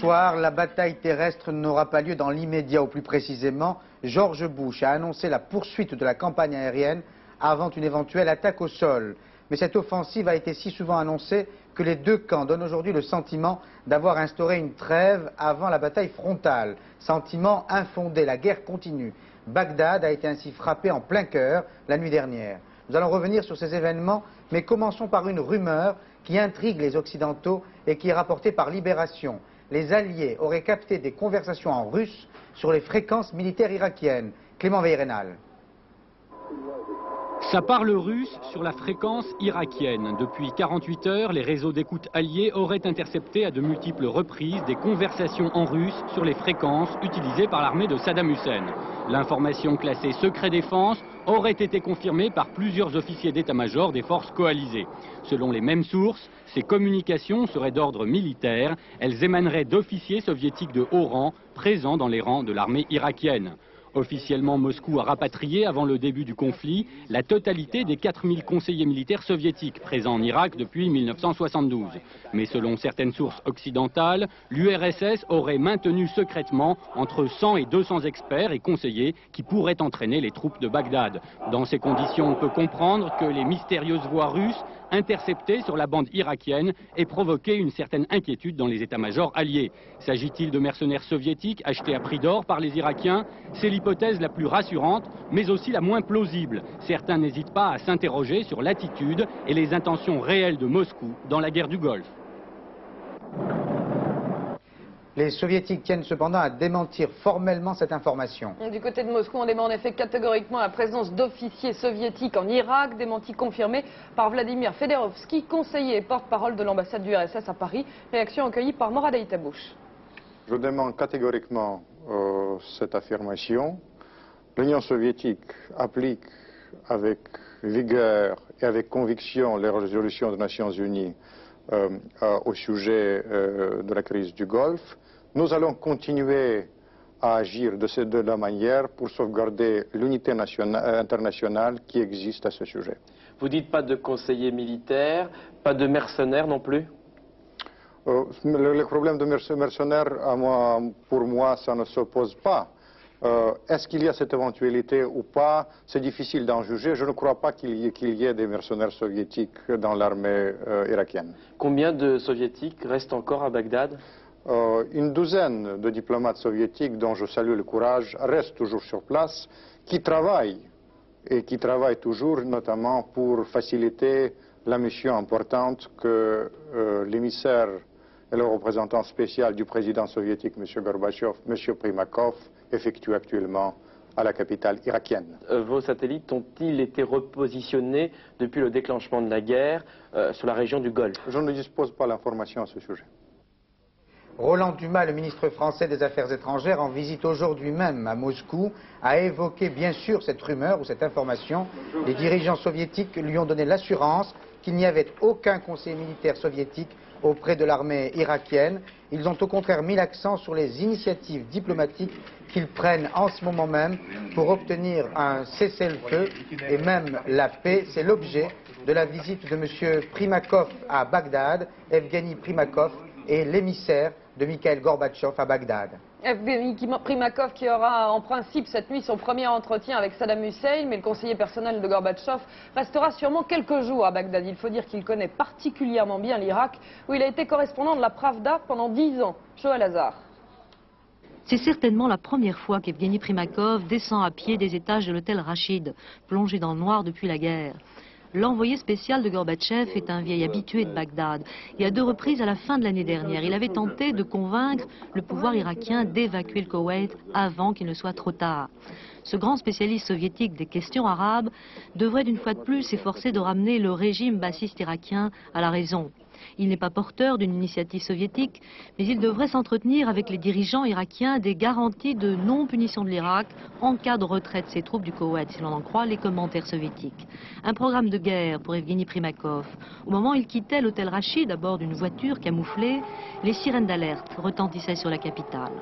soir, la bataille terrestre n'aura pas lieu dans l'immédiat, ou plus précisément, George Bush a annoncé la poursuite de la campagne aérienne avant une éventuelle attaque au sol. Mais cette offensive a été si souvent annoncée que les deux camps donnent aujourd'hui le sentiment d'avoir instauré une trêve avant la bataille frontale. Sentiment infondé, la guerre continue. Bagdad a été ainsi frappé en plein cœur la nuit dernière. Nous allons revenir sur ces événements, mais commençons par une rumeur qui intrigue les Occidentaux et qui est rapportée par Libération. Les Alliés auraient capté des conversations en russe sur les fréquences militaires irakiennes. Clément Veyrenal. Ça parle russe sur la fréquence irakienne. Depuis 48 heures, les réseaux d'écoute alliés auraient intercepté à de multiples reprises des conversations en russe sur les fréquences utilisées par l'armée de Saddam Hussein. L'information classée secret défense aurait été confirmée par plusieurs officiers d'état-major des forces coalisées. Selon les mêmes sources, ces communications seraient d'ordre militaire. Elles émaneraient d'officiers soviétiques de haut rang présents dans les rangs de l'armée irakienne. Officiellement, Moscou a rapatrié, avant le début du conflit, la totalité des 4000 conseillers militaires soviétiques présents en Irak depuis 1972. Mais selon certaines sources occidentales, l'URSS aurait maintenu secrètement entre 100 et 200 experts et conseillers qui pourraient entraîner les troupes de Bagdad. Dans ces conditions, on peut comprendre que les mystérieuses voix russes interceptées sur la bande irakienne aient provoqué une certaine inquiétude dans les états-majors alliés. S'agit-il de mercenaires soviétiques achetés à prix d'or par les Irakiens? C'est l'hypothèse la plus rassurante, mais aussi la moins plausible. Certains n'hésitent pas à s'interroger sur l'attitude et les intentions réelles de Moscou dans la guerre du Golfe. Les Soviétiques tiennent cependant à démentir formellement cette information. Du côté de Moscou, on dément en effet catégoriquement la présence d'officiers soviétiques en Irak, démenti confirmé par Vladimir Fedorovski, conseiller et porte-parole de l'ambassade du RSS à Paris. Réaction accueillie par Morad Aïtabouche. Je dément catégoriquement cette affirmation. L'Union soviétique applique avec vigueur et avec conviction les résolutions des Nations Unies au sujet de la crise du Golfe. Nous allons continuer à agir de la manière pour sauvegarder l'unité internationale qui existe à ce sujet. Vous dites pas de conseillers militaires, pas de mercenaires non plus? Le problème de mercenaires, pour moi, ça ne s'oppose pas. Est-ce qu'il y a cette éventualité ou pas? C'est difficile d'en juger. Je ne crois pas qu'il y ait des mercenaires soviétiques dans l'armée irakienne. Combien de soviétiques restent encore à Bagdad? Une douzaine de diplomates soviétiques, dont je salue le courage, restent toujours sur place, qui travaillent toujours, notamment pour faciliter la mission importante que l'émissaire et le représentant spécial du président soviétique, M. Gorbatchev, M. Primakov, effectuent actuellement à la capitale irakienne. Vos satellites ont-ils été repositionnés depuis le déclenchement de la guerre sur la région du Golfe? Je ne dispose pas d'informations à ce sujet. Roland Dumas, le ministre français des Affaires étrangères, en visite aujourd'hui même à Moscou, a évoqué bien sûr cette rumeur ou cette information. Les dirigeants soviétiques lui ont donné l'assurance qu'il n'y avait aucun conseiller militaire soviétique auprès de l'armée irakienne. Ils ont au contraire mis l'accent sur les initiatives diplomatiques qu'ils prennent en ce moment même pour obtenir un cessez-le-feu et même la paix. C'est l'objet de la visite de M. Primakov à Bagdad, Evgeny Primakov, et l'émissaire de Mikhail Gorbatchev à Bagdad. Evgeny Primakov qui aura en principe cette nuit son premier entretien avec Saddam Hussein, mais le conseiller personnel de Gorbatchev restera sûrement quelques jours à Bagdad. Il faut dire qu'il connaît particulièrement bien l'Irak, où il a été correspondant de la Pravda pendant 10 ans. Joël Hazard. C'est certainement la première fois qu'Evgeny Primakov descend à pied des étages de l'hôtel Rachid, plongé dans le noir depuis la guerre. L'envoyé spécial de Gorbatchev est un vieil habitué de Bagdad. Et à 2 reprises à la fin de l'année dernière, il avait tenté de convaincre le pouvoir irakien d'évacuer le Koweït avant qu'il ne soit trop tard. Ce grand spécialiste soviétique des questions arabes devrait d'une fois de plus s'efforcer de ramener le régime bassiste irakien à la raison. Il n'est pas porteur d'une initiative soviétique, mais il devrait s'entretenir avec les dirigeants irakiens des garanties de non-punition de l'Irak en cas de retrait de ses troupes du Koweït, si l'on en croit les commentaires soviétiques. Un programme de guerre pour Evgeny Primakov. Au moment où il quittait l'hôtel Rachid à bord d'une voiture camouflée, les sirènes d'alerte retentissaient sur la capitale.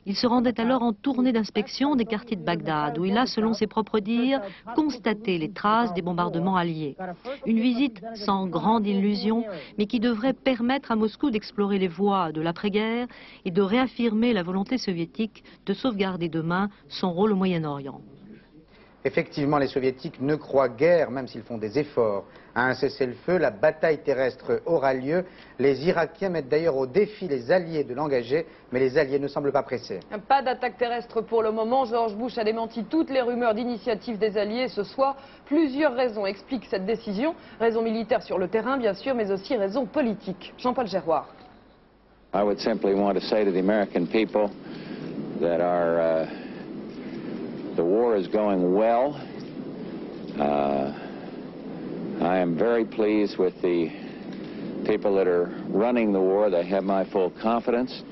Il se rendait alors en tournée d'inspection des quartiers de Bagdad, où il a, selon ses propres dires, constaté les traces des bombardements alliés. Une visite sans grande illusion, mais qui devrait permettre à Moscou d'explorer les voies de l'après-guerre et de réaffirmer la volonté soviétique de sauvegarder demain son rôle au Moyen-Orient. Effectivement, les soviétiques ne croient guère, même s'ils font des efforts, à un cessez-le-feu. La bataille terrestre aura lieu. Les Irakiens mettent d'ailleurs au défi les alliés de l'engager, mais les alliés ne semblent pas pressés. Pas d'attaque terrestre pour le moment. George Bush a démenti toutes les rumeurs d'initiative des alliés ce soir. Plusieurs raisons expliquent cette décision. Raisons militaires sur le terrain, bien sûr, mais aussi raisons politiques. Jean-Paul Geroard. I would simply want to say to the American people that the war is going well. I am very pleased with the people that are running the war. They have my full confidence.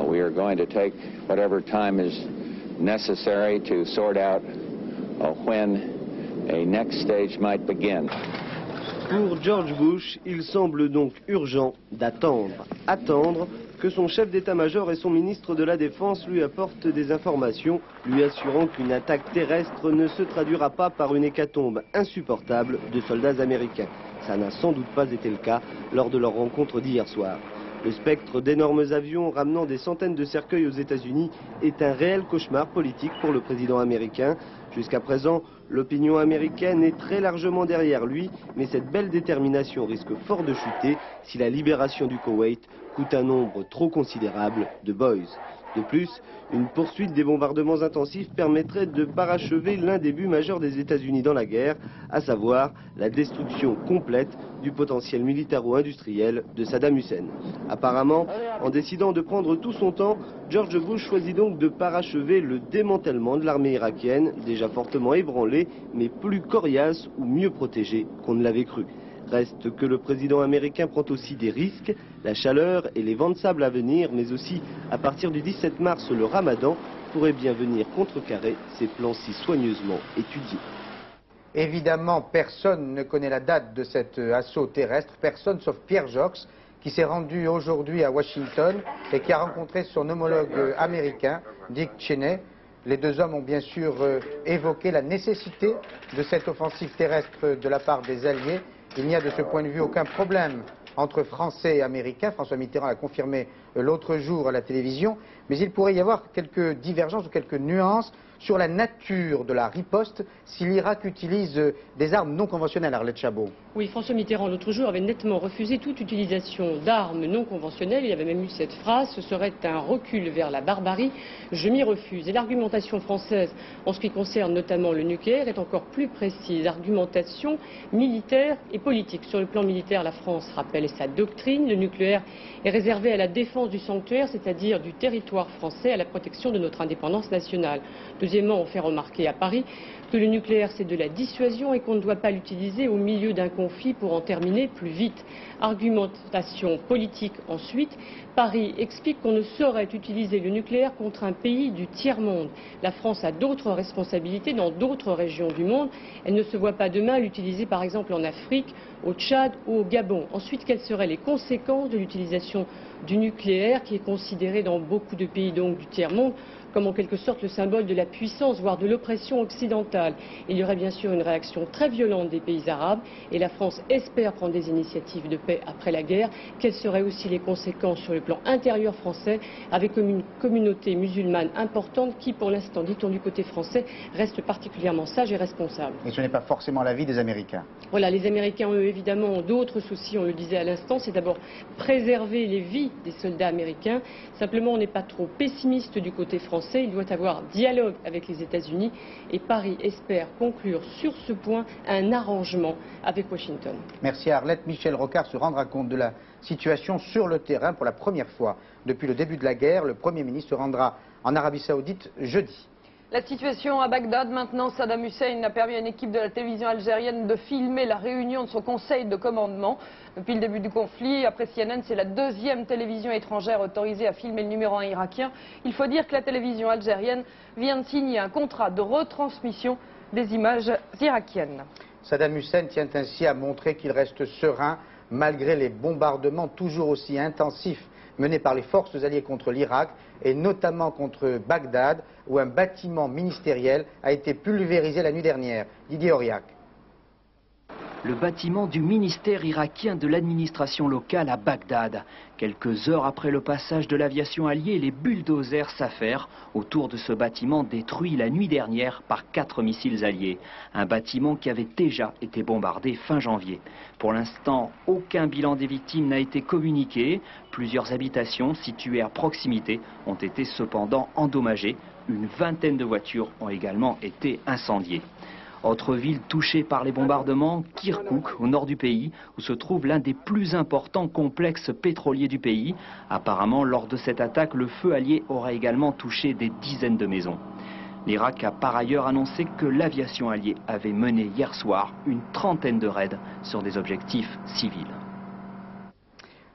We are going to take whatever time is necessary to sort out when a next stage might begin. Pour George Bush, il semble donc urgent d'attendre. Attendre que son chef d'état-major et son ministre de la Défense lui apportent des informations, lui assurant qu'une attaque terrestre ne se traduira pas par une hécatombe insupportable de soldats américains. Ça n'a sans doute pas été le cas lors de leur rencontre d'hier soir. Le spectre d'énormes avions ramenant des centaines de cercueils aux États-Unis est un réel cauchemar politique pour le président américain. Jusqu'à présent, l'opinion américaine est très largement derrière lui, mais cette belle détermination risque fort de chuter si la libération du Koweït coûte un nombre trop considérable de boys. De plus, une poursuite des bombardements intensifs permettrait de parachever l'un des buts majeurs des États-Unis dans la guerre, à savoir la destruction complète du potentiel militaro-industriel de Saddam Hussein. Apparemment, en décidant de prendre tout son temps, George Bush choisit donc de parachever le démantèlement de l'armée irakienne, déjà fortement ébranlée, mais plus coriace ou mieux protégée qu'on ne l'avait cru. Reste que le président américain prend aussi des risques, la chaleur et les vents de sable à venir, mais aussi, à partir du 17 mars, le Ramadan pourrait bien venir contrecarrer ces plans si soigneusement étudiés. Évidemment, personne ne connaît la date de cet assaut terrestre, personne sauf Pierre Jox, qui s'est rendu aujourd'hui à Washington et qui a rencontré son homologue américain, Dick Cheney. Les deux hommes ont bien sûr évoqué la nécessité de cette offensive terrestre de la part des Alliés. Il n'y a de ce point de vue aucun problème entre Français et Américains. François Mitterrand l'a confirmé l'autre jour à la télévision. Mais il pourrait y avoir quelques divergences ou quelques nuances sur la nature de la riposte si l'Irak utilise des armes non conventionnelles, Arlette Chabot. Oui, François Mitterrand l'autre jour avait nettement refusé toute utilisation d'armes non conventionnelles. Il y avait même eu cette phrase: ce serait un recul vers la barbarie, je m'y refuse. Et l'argumentation française en ce qui concerne notamment le nucléaire est encore plus précise. Argumentation militaire et politique. Sur le plan militaire, la France rappelle sa doctrine. Le nucléaire est réservé à la défense du sanctuaire, c'est-à-dire du territoire français, à la protection de notre indépendance nationale. Deuxièmement, on fait remarquer à Paris que le nucléaire c'est de la dissuasion et qu'on ne doit pas l'utiliser au milieu d'un conflit pour en terminer plus vite. Argumentation politique ensuite. Paris explique qu'on ne saurait utiliser le nucléaire contre un pays du tiers-monde. La France a d'autres responsabilités dans d'autres régions du monde. Elle ne se voit pas demain l'utiliser par exemple en Afrique, au Tchad ou au Gabon. Ensuite, quelles seraient les conséquences de l'utilisation du nucléaire qui est considéré dans beaucoup de pays donc du tiers-monde comme en quelque sorte le symbole de la puissance, voire de l'oppression occidentale. Il y aurait bien sûr une réaction très violente des pays arabes et la France espère prendre des initiatives de paix après la guerre. Quelles seraient aussi les conséquences sur le plan intérieur français avec une communauté musulmane importante qui, pour l'instant, dit-on du côté français, reste particulièrement sage et responsable. Et ce n'est pas forcément l'avis des Américains. Voilà, les Américains, eux, évidemment, ont d'autres soucis, on le disait à l'instant, c'est d'abord préserver les vies des soldats américains. Simplement, on n'est pas trop pessimiste du côté français. Il doit y avoir dialogue avec les États-Unis et Paris espère conclure sur ce point un arrangement avec Washington. Merci Arlette. Michel Rocard se rendra compte de la situation sur le terrain pour la première fois depuis le début de la guerre. Le Premier ministre se rendra en Arabie Saoudite jeudi. La situation à Bagdad, maintenant, Saddam Hussein a permis à une équipe de la télévision algérienne de filmer la réunion de son conseil de commandement. Depuis le début du conflit, après CNN, c'est la deuxième télévision étrangère autorisée à filmer le numéro 1 irakien. Il faut dire que la télévision algérienne vient de signer un contrat de retransmission des images irakiennes. Saddam Hussein tient ainsi à montrer qu'il reste serein malgré les bombardements toujours aussi intensifs menée par les forces alliées contre l'Irak et notamment contre Bagdad, où un bâtiment ministériel a été pulvérisé la nuit dernière. Didier Auriac. Le bâtiment du ministère irakien de l'administration locale à Bagdad. Quelques heures après le passage de l'aviation alliée, les bulldozers s'affairent autour de ce bâtiment détruit la nuit dernière par 4 missiles alliés. Un bâtiment qui avait déjà été bombardé fin janvier. Pour l'instant, aucun bilan des victimes n'a été communiqué. Plusieurs habitations situées à proximité ont été cependant endommagées. Une vingtaine de voitures ont également été incendiées. Autre ville touchée par les bombardements, Kirkouk, au nord du pays, où se trouve l'un des plus importants complexes pétroliers du pays. Apparemment, lors de cette attaque, le feu allié aurait également touché des dizaines de maisons. L'Irak a par ailleurs annoncé que l'aviation alliée avait mené hier soir une trentaine de raids sur des objectifs civils.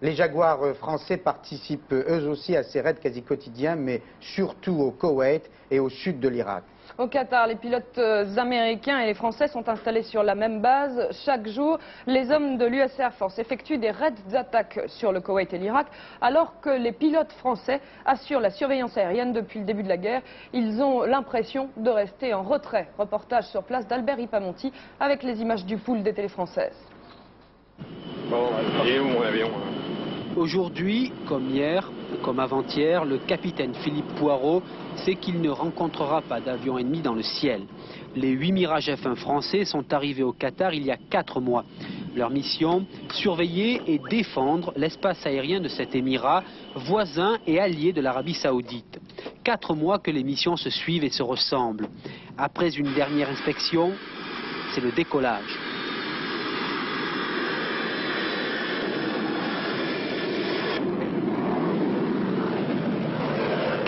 Les Jaguars français participent eux aussi à ces raids quasi quotidiens, mais surtout au Koweït et au sud de l'Irak. Au Qatar, les pilotes américains et les Français sont installés sur la même base. Chaque jour, les hommes de l'US Air Force effectuent des raids d'attaque sur le Koweït et l'Irak, alors que les pilotes français assurent la surveillance aérienne depuis le début de la guerre. Ils ont l'impression de rester en retrait. Reportage sur place d'Albert Ipamonti avec les images du pool des télés françaises. Bon, il est où mon avion? Aujourd'hui, comme hier, comme avant-hier, le capitaine Philippe Poirot sait qu'il ne rencontrera pas d'avion ennemi dans le ciel. Les 8 Mirage F1 français sont arrivés au Qatar il y a 4 mois. Leur mission, surveiller et défendre l'espace aérien de cet émirat, voisin et allié de l'Arabie Saoudite. 4 mois que les missions se suivent et se ressemblent. Après une dernière inspection, c'est le décollage.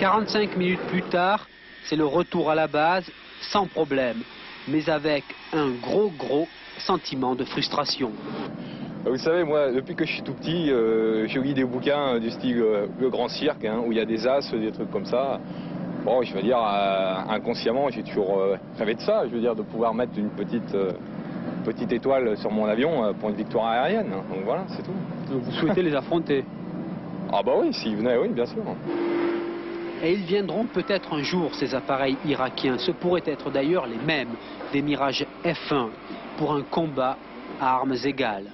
« 45 minutes plus tard, c'est le retour à la base, sans problème, mais avec un gros sentiment de frustration. Vous savez, moi, depuis que je suis tout petit, j'ai lu des bouquins du style Le Grand Cirque, hein, où il y a des as, des trucs comme ça. Bon, je veux dire, inconsciemment, j'ai toujours rêvé de ça, je veux dire, de pouvoir mettre une petite étoile sur mon avion pour une victoire aérienne. Hein. Donc voilà, c'est tout. Donc vous souhaitez les affronter? Ah bah oui, s'ils venaient, oui, bien sûr. Et ils viendront peut-être un jour, ces appareils irakiens. Ce pourraient être d'ailleurs les mêmes des Mirage F1 pour un combat à armes égales.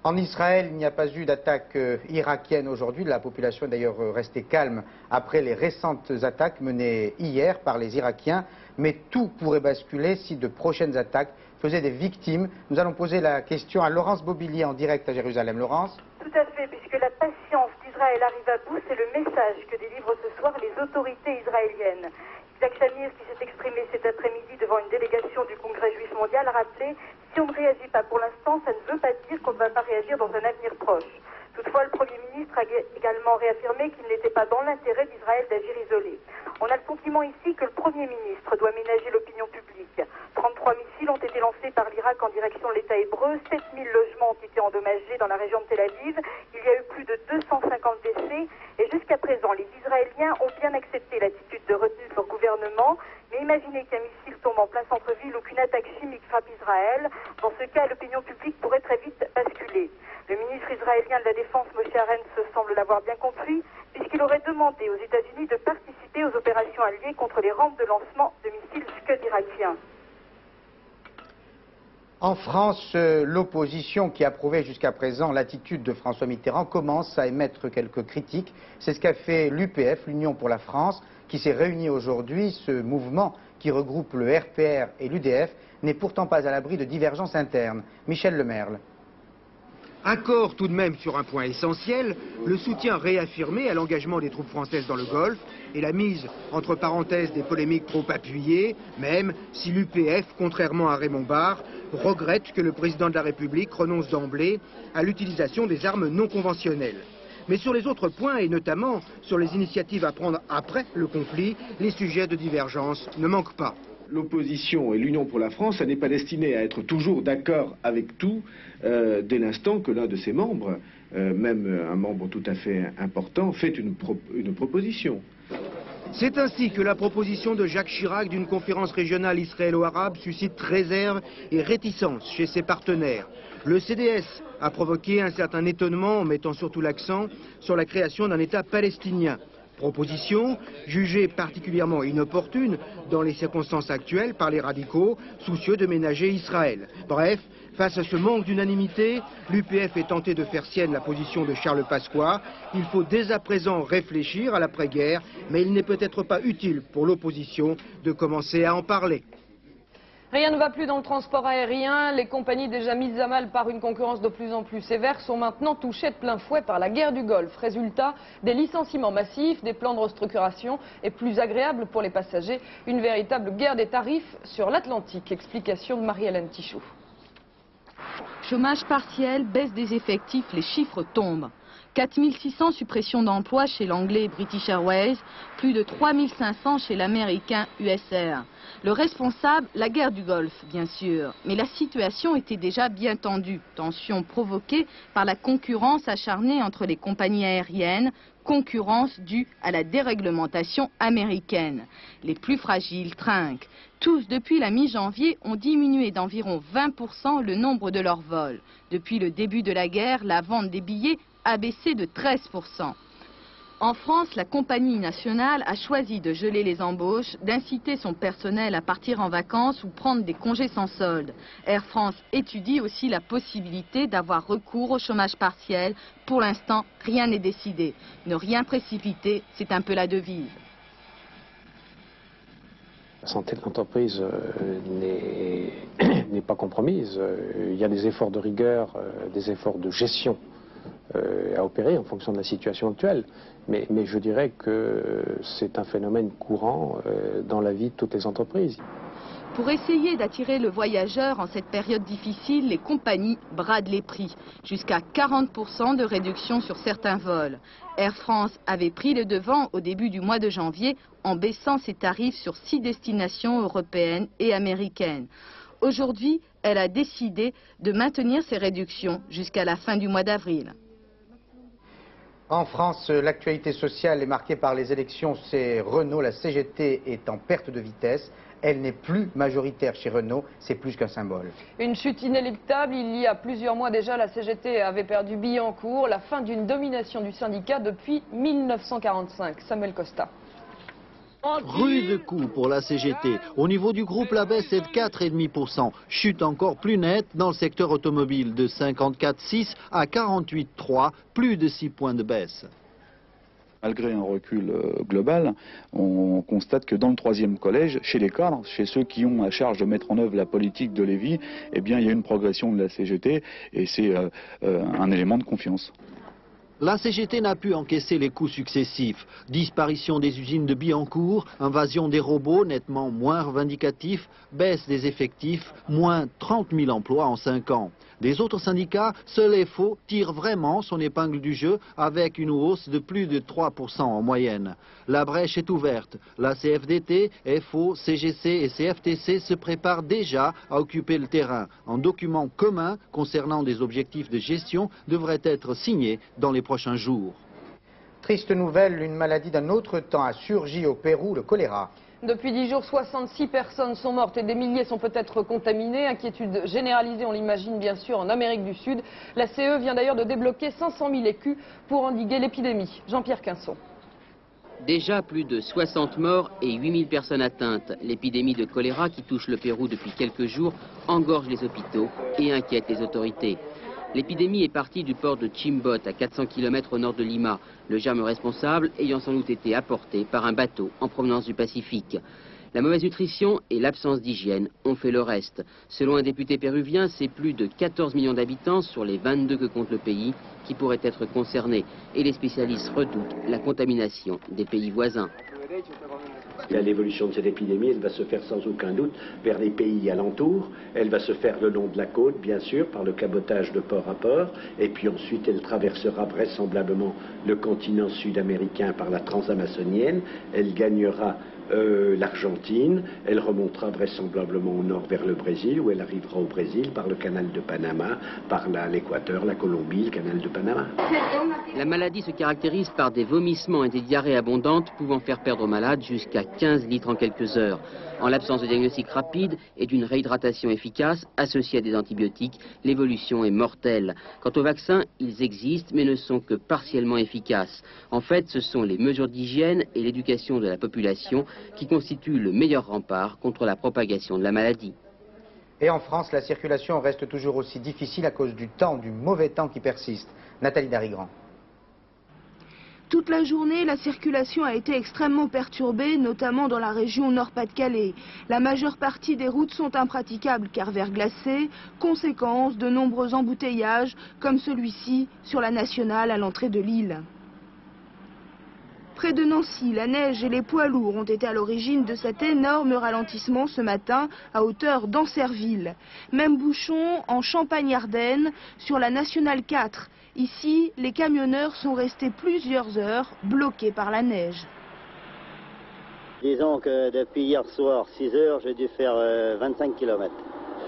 En Israël, il n'y a pas eu d'attaque irakienne aujourd'hui. La population est d'ailleurs restée calme après les récentes attaques menées hier par les Irakiens. Mais tout pourrait basculer si de prochaines attaques faisaient des victimes. Nous allons poser la question à Laurence Bobillier en direct à Jérusalem. Laurence? Tout à fait, puisque la patience d'Israël arrive à bout, c'est le message que délivrent ce soir les autorités israéliennes. Isaac Shamir, qui s'est exprimé cet après-midi devant une délégation du Congrès juif mondial, a rappelé « Si on ne réagit pas pour l'instant, ça ne veut pas dire qu'on ne va pas réagir dans un avenir proche ». Toutefois, le Premier ministre a également réaffirmé qu'il n'était pas dans l'intérêt d'Israël d'agir isolé. On a le sentiment ici que le Premier ministre doit ménager l'opinion publique. 33 missiles ont été lancés par l'Irak en direction de l'État hébreu, 7000 logements ont été endommagés dans la région de Tel Aviv, il y a eu plus de 250 décès, et jusqu'à présent, les Israéliens ont bien accepté l'attitude de retenue de leur gouvernement, mais imaginez qu'un missile tombe en plein centre-ville ou qu'une attaque chimique frappe Israël, dans ce cas, l'opinion publique pourrait très vite basculer. Le ministre israélien de la Défense, Moshe Arens, semble l'avoir bien compris, puisqu'il aurait demandé aux États-Unis de participer aux opérations alliées contre les rampes de lancement de missiles Scud irakiens. En France, l'opposition qui approuvait jusqu'à présent l'attitude de François Mitterrand commence à émettre quelques critiques. C'est ce qu'a fait l'UPF, l'Union pour la France, qui s'est réunie aujourd'hui. Ce mouvement qui regroupe le RPR et l'UDF n'est pourtant pas à l'abri de divergences internes. Michel Lemerle. Accord tout de même sur un point essentiel, le soutien réaffirmé à l'engagement des troupes françaises dans le Golfe et la mise entre parenthèses des polémiques trop appuyées, même si l'UPF, contrairement à Raymond Barre, regrette que le président de la République renonce d'emblée à l'utilisation des armes non conventionnelles. Mais sur les autres points, et notamment sur les initiatives à prendre après le conflit, les sujets de divergence ne manquent pas. L'opposition et l'Union pour la France, ça n'est pas destiné à être toujours d'accord avec tout, dès l'instant que l'un de ses membres, même un membre tout à fait important, fait une proposition. C'est ainsi que la proposition de Jacques Chirac d'une conférence régionale israélo-arabe suscite réserve et réticence chez ses partenaires. Le CDS a provoqué un certain étonnement en mettant surtout l'accent sur la création d'un État palestinien. Proposition jugée particulièrement inopportune dans les circonstances actuelles par les radicaux soucieux de ménager Israël. Bref, face à ce manque d'unanimité, l'UPF est tenté de faire sienne la position de Charles Pasqua. Il faut dès à présent réfléchir à l'après-guerre, mais il n'est peut-être pas utile pour l'opposition de commencer à en parler. Rien ne va plus dans le transport aérien. Les compagnies déjà mises à mal par une concurrence de plus en plus sévère sont maintenant touchées de plein fouet par la guerre du Golfe. Résultat, des licenciements massifs, des plans de restructuration et plus agréables pour les passagers. Une véritable guerre des tarifs sur l'Atlantique. Explication de Marie-Hélène Tichou. Chômage partiel, baisse des effectifs, les chiffres tombent. 4600 suppressions d'emplois chez l'anglais British Airways, plus de 3500 chez l'américain USR. Le responsable, la guerre du Golfe, bien sûr. Mais la situation était déjà bien tendue. Tension provoquée par la concurrence acharnée entre les compagnies aériennes, concurrence due à la déréglementation américaine. Les plus fragiles trinquent. Tous, depuis la mi-janvier, ont diminué d'environ 20% le nombre de leurs vols. Depuis le début de la guerre, la vente des billets a baissé de 13%. En France, la compagnie nationale a choisi de geler les embauches, d'inciter son personnel à partir en vacances ou prendre des congés sans solde. Air France étudie aussi la possibilité d'avoir recours au chômage partiel. Pour l'instant, rien n'est décidé. Ne rien précipiter, c'est un peu la devise. La santé de l'entreprise n'est pas compromise. Il y a des efforts de rigueur, des efforts de gestion à opérer en fonction de la situation actuelle. Mais je dirais que c'est un phénomène courant dans la vie de toutes les entreprises. Pour essayer d'attirer le voyageur en cette période difficile, les compagnies bradent les prix. Jusqu'à 40% de réduction sur certains vols. Air France avait pris le devant au début du mois de janvier en baissant ses tarifs sur 6 destinations européennes et américaines. Aujourd'hui, elle a décidé de maintenir ces réductions jusqu'à la fin du mois d'avril. En France, l'actualité sociale est marquée par les élections. C'est Renault, la CGT est en perte de vitesse. Elle n'est plus majoritaire chez Renault, c'est plus qu'un symbole. Une chute inéluctable. Il y a plusieurs mois déjà, la CGT avait perdu Billancourt. La fin d'une domination du syndicat depuis 1945. Samuel Costa. Rude coup pour la CGT. Au niveau du groupe, la baisse est de 4,5%. Chute encore plus nette dans le secteur automobile, de 54,6 à 48,3, plus de 6 points de baisse. Malgré un recul global, on constate que dans le troisième collège, chez les cadres, chez ceux qui ont à charge de mettre en œuvre la politique de Lévy, eh bien, il y a une progression de la CGT et c'est un élément de confiance. La CGT n'a pu encaisser les coups successifs. Disparition des usines de Billancourt, invasion des robots nettement moins revendicatifs, baisse des effectifs, moins 30 000 emplois en 5 ans. Des autres syndicats, seul FO tire vraiment son épingle du jeu avec une hausse de plus de 3% en moyenne. La brèche est ouverte. La CFDT, FO, CGC et CFTC se préparent déjà à occuper le terrain. Un document commun concernant des objectifs de gestion devrait être signé dans les prochains jours. Triste nouvelle, une maladie d'un autre temps a surgi au Pérou, le choléra. Depuis 10 jours, 66 personnes sont mortes et des milliers sont peut-être contaminées. Inquiétude généralisée, on l'imagine bien sûr, en Amérique du Sud. La CE vient d'ailleurs de débloquer 500 000 écus pour endiguer l'épidémie. Jean-Pierre Quinson. Déjà plus de 60 morts et 8000 personnes atteintes. L'épidémie de choléra qui touche le Pérou depuis quelques jours engorge les hôpitaux et inquiète les autorités. L'épidémie est partie du port de Chimbot, à 400 km au nord de Lima, le germe responsable ayant sans doute été apporté par un bateau en provenance du Pacifique. La mauvaise nutrition et l'absence d'hygiène ont fait le reste. Selon un député péruvien, c'est plus de 14 millions d'habitants sur les 22 que compte le pays qui pourraient être concernés. Et les spécialistes redoutent la contamination des pays voisins. L'évolution de cette épidémie, elle va se faire sans aucun doute vers les pays alentours. Elle va se faire le long de la côte, bien sûr, par le cabotage de port à port. Et puis ensuite, elle traversera vraisemblablement le continent sud-américain par la transamazonienne. Elle gagnera l'Argentine, elle remontera vraisemblablement au nord vers le Brésil, où elle arrivera au Brésil par le canal de Panama, par l'Équateur, la Colombie, le canal de Panama. La maladie se caractérise par des vomissements et des diarrhées abondantes pouvant faire perdre au malade jusqu'à 15 litres en quelques heures. En l'absence de diagnostic rapide et d'une réhydratation efficace associée à des antibiotiques, l'évolution est mortelle. Quant aux vaccins, ils existent mais ne sont que partiellement efficaces. En fait, ce sont les mesures d'hygiène et l'éducation de la population qui constituent le meilleur rempart contre la propagation de la maladie. Et en France, la circulation reste toujours aussi difficile à cause du temps, du mauvais temps qui persiste. Nathalie Darigrand. Toute la journée, la circulation a été extrêmement perturbée, notamment dans la région Nord-Pas-de-Calais. La majeure partie des routes sont impraticables car verglacées, conséquence de nombreux embouteillages, comme celui-ci sur la nationale à l'entrée de Lille. Près de Nancy, la neige et les poids lourds ont été à l'origine de cet énorme ralentissement ce matin à hauteur d'Ancerville. Même bouchon en Champagne-Ardenne sur la nationale 4. Ici, les camionneurs sont restés plusieurs heures bloqués par la neige. Disons que depuis hier soir, 6 heures, j'ai dû faire 25 km.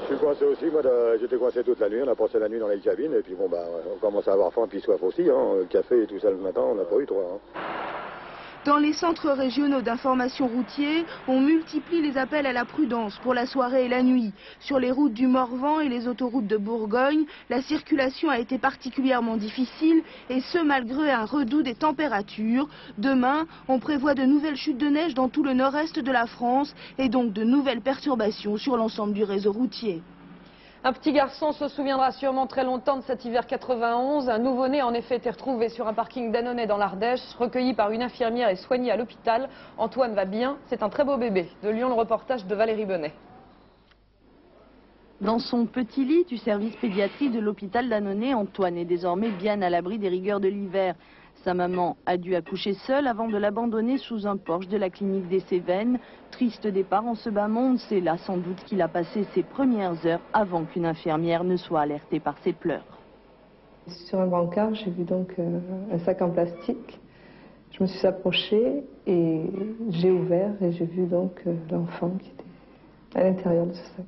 Je suis coincé aussi, moi j'étais coincé toute la nuit, on a passé la nuit dans les cabines et puis bon bah on commence à avoir faim puis soif aussi, hein, le café et tout ça le matin, on n'a pas eu trop. Hein. Dans les centres régionaux d'information routier, on multiplie les appels à la prudence pour la soirée et la nuit. Sur les routes du Morvan et les autoroutes de Bourgogne, la circulation a été particulièrement difficile et ce malgré un redout des températures. Demain, on prévoit de nouvelles chutes de neige dans tout le nord-est de la France et donc de nouvelles perturbations sur l'ensemble du réseau routier. Un petit garçon se souviendra sûrement très longtemps de cet hiver 91. Un nouveau-né a en effet été retrouvé sur un parking d'Annonay dans l'Ardèche, recueilli par une infirmière et soigné à l'hôpital. Antoine va bien, c'est un très beau bébé. De Lyon, le reportage de Valérie Bonnet. Dans son petit lit du service pédiatrie de l'hôpital d'Annonay, Antoine est désormais bien à l'abri des rigueurs de l'hiver. Sa maman a dû accoucher seule avant de l'abandonner sous un porche de la clinique des Cévennes. Triste départ en ce bas monde, c'est là sans doute qu'il a passé ses premières heures avant qu'une infirmière ne soit alertée par ses pleurs. Sur un brancard, j'ai vu donc un sac en plastique. Je me suis approchée et j'ai ouvert et j'ai vu donc l'enfant qui était à l'intérieur de ce sac.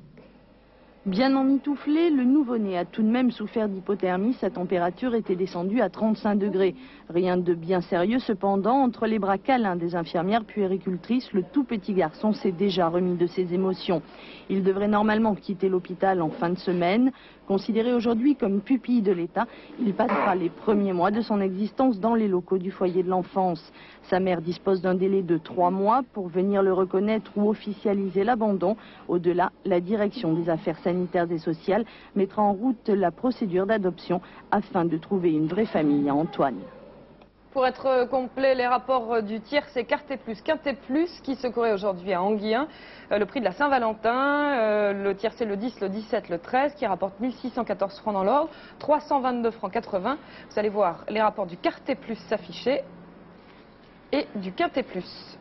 Bien emmitouflé, le nouveau-né a tout de même souffert d'hypothermie. Sa température était descendue à 35 degrés. Rien de bien sérieux cependant. Entre les bras câlins des infirmières puéricultrices, le tout petit garçon s'est déjà remis de ses émotions. Il devrait normalement quitter l'hôpital en fin de semaine. Considéré aujourd'hui comme pupille de l'État, il passera les premiers mois de son existence dans les locaux du foyer de l'enfance. Sa mère dispose d'un délai de 3 mois pour venir le reconnaître ou officialiser l'abandon. Au-delà, la direction des affaires sanitaires et sociales mettra en route la procédure d'adoption afin de trouver une vraie famille à Antoine. Pour être complet, les rapports du tiercé Quintet Plus qui se courait aujourd'hui à Anguien. Le prix de la Saint-Valentin, le tiercé le 10, le 17, le 13 qui rapporte 1614 francs dans l'ordre, 322 francs 80. Vous allez voir les rapports du Quintet Plus s'afficher et du Quintet Plus.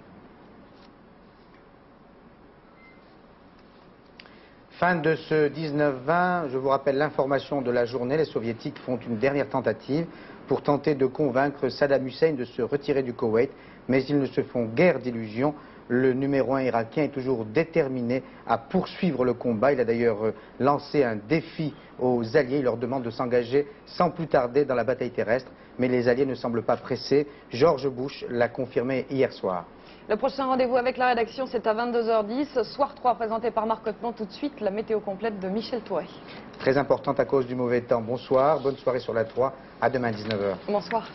Fin de ce 19-20, je vous rappelle l'information de la journée. Les soviétiques font une dernière tentative pour tenter de convaincre Saddam Hussein de se retirer du Koweït, mais ils ne se font guère d'illusions. Le numéro 1 irakien est toujours déterminé à poursuivre le combat. Il a d'ailleurs lancé un défi aux Alliés. Il leur demande de s'engager sans plus tarder dans la bataille terrestre, mais les Alliés ne semblent pas pressés. George Bush l'a confirmé hier soir. Le prochain rendez-vous avec la rédaction, c'est à 22h10. Soir 3 présenté par Marc Cottenon. Tout de suite, la météo complète de Michel Touré. Très importante à cause du mauvais temps. Bonsoir, bonne soirée sur la 3. À demain 19h. Bonsoir.